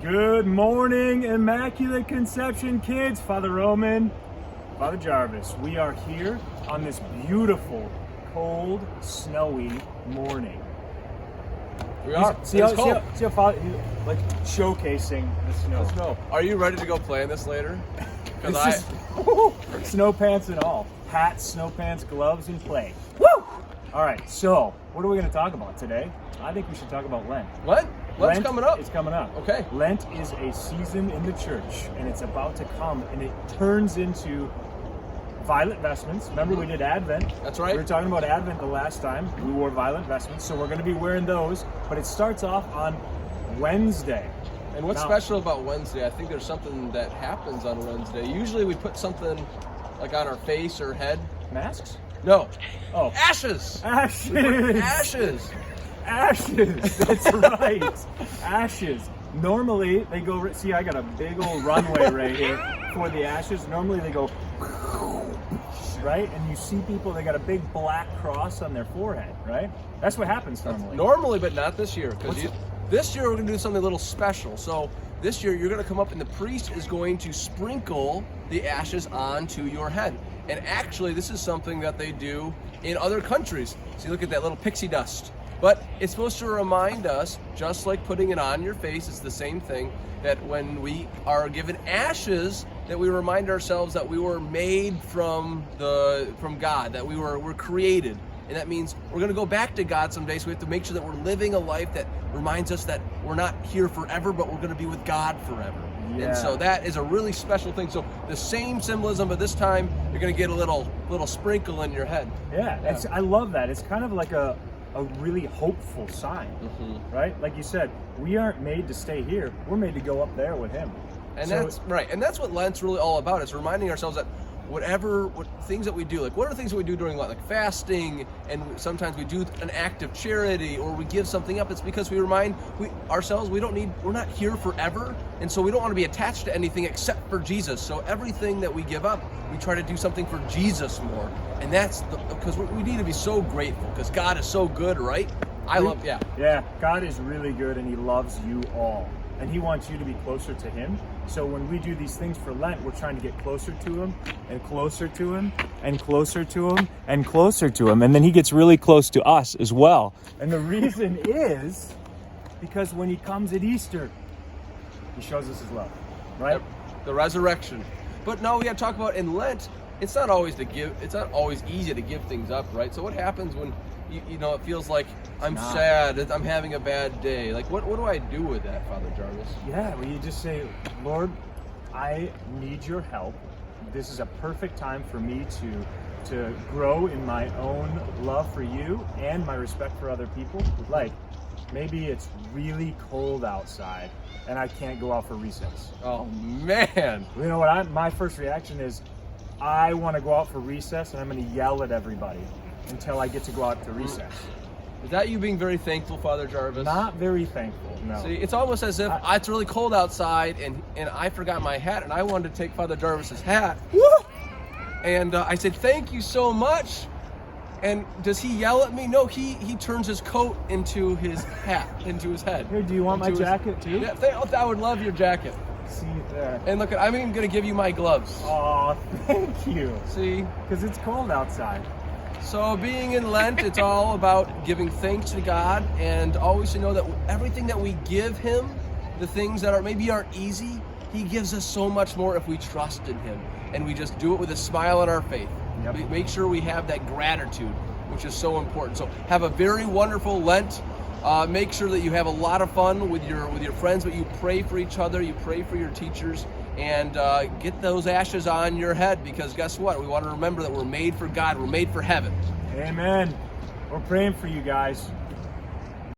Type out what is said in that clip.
Good morning, Immaculate Conception kids. Father Roman, Father Jarvis. We are here on this beautiful, cold, snowy morning. We are. See how Father, like showcasing the snow. The snow. Are you ready to go play in this later? Snow pants and all. Hats, snow pants, gloves, and play. Woo! All right, so what are we going to talk about today? I think we should talk about Lent. What? Lent's coming up. It's coming up. Okay. Lent is a season in the church, and it's about to come, and it turns into violet vestments. Remember, we did Advent. That's right. We were talking about Advent the last time. We wore violet vestments, so we're going to be wearing those, but it starts off on Wednesday. And what's special about Wednesday? I think there's something that happens on Wednesday. Usually we put something like on our face or head. Masks? No. Oh. Ashes. Ashes. We put ashes. Ashes. That's right. Ashes. Normally they go. See, I got a big old runway right here for the ashes. Normally they go right, and you see people. They got a big black cross on their forehead. Right. That's what happens normally. Normally, but not this year. Because this year we're going to do something a little special. So this year you're going to come up, and the priest is going to sprinkle the ashes onto your head. And actually, this is something that they do in other countries. See, look at that little pixie dust. But it's supposed to remind us, just like putting it on your face, it's the same thing, that when we are given ashes, that we remind ourselves that we were made from God, that we're created. And that means we're going to go back to God someday, so we have to make sure that we're living a life that reminds us that we're not here forever, but we're going to be with God forever. Yeah. And so that is a really special thing. So the same symbolism, but this time you're going to get a little sprinkle in your head. Yeah. I love that. It's kind of like a really hopeful sign, right? Like you said, we aren't made to stay here. We're made to go up there with Him. And that's right. And that's what Lent's really all about. It's reminding ourselves that what things that we do, like what are the things that we do during Lent, like fasting, and sometimes we do an act of charity or we give something up. It's because we remind ourselves we're not here forever, and so we don't want to be attached to anything except for Jesus. So everything that we give up, we try to do something for Jesus more, and that's because we need to be so grateful because God is so good, right? Yeah, God is really good, and He loves you all. And He wants you to be closer to Him. So when we do these things for Lent, we're trying to get closer to Him and closer to Him and closer to Him and closer to Him. And then He gets really close to us as well. And the reason is because when He comes at Easter, He shows us His love, right? The resurrection. But no, we got to talk about in Lent, it's not always easy to give things up, right? So what happens when you know, it feels like I'm sad, I'm having a bad day. Like, what do I do with that, Father Jarvis? Yeah, well, you just say, Lord, I need your help. This is a perfect time for me to grow in my own love for you and my respect for other people. Like, maybe it's really cold outside and I can't go out for recess. Oh, man. You know what? My first reaction is, I want to go out for recess and I'm going to yell at everybody until I get to go out to recess. Is that you being very thankful, Father Jarvis? Not very thankful, no. See, it's almost as if it's really cold outside and I forgot my hat and I wanted to take Father Jarvis's hat. Woo! And I said, thank you so much. And does he yell at me? No, he turns his coat into his hat, into his head. Here, do you want my jacket too? Yeah, I would love your jacket. See there. And look, I'm even going to give you my gloves. Oh, thank you. See? Because it's cold outside. So being in Lent, it's all about giving thanks to God and always to know that everything that we give Him, the things that maybe aren't easy, He gives us so much more if we trust in Him. And we just do it with a smile on our face. Yep. We make sure we have that gratitude, which is so important. So have a very wonderful Lent. Make sure that you have a lot of fun with your friends, but you pray for each other, you pray for your teachers, and get those ashes on your head, because guess what? We want to remember that we're made for God. We're made for heaven. Amen. We're praying for you guys.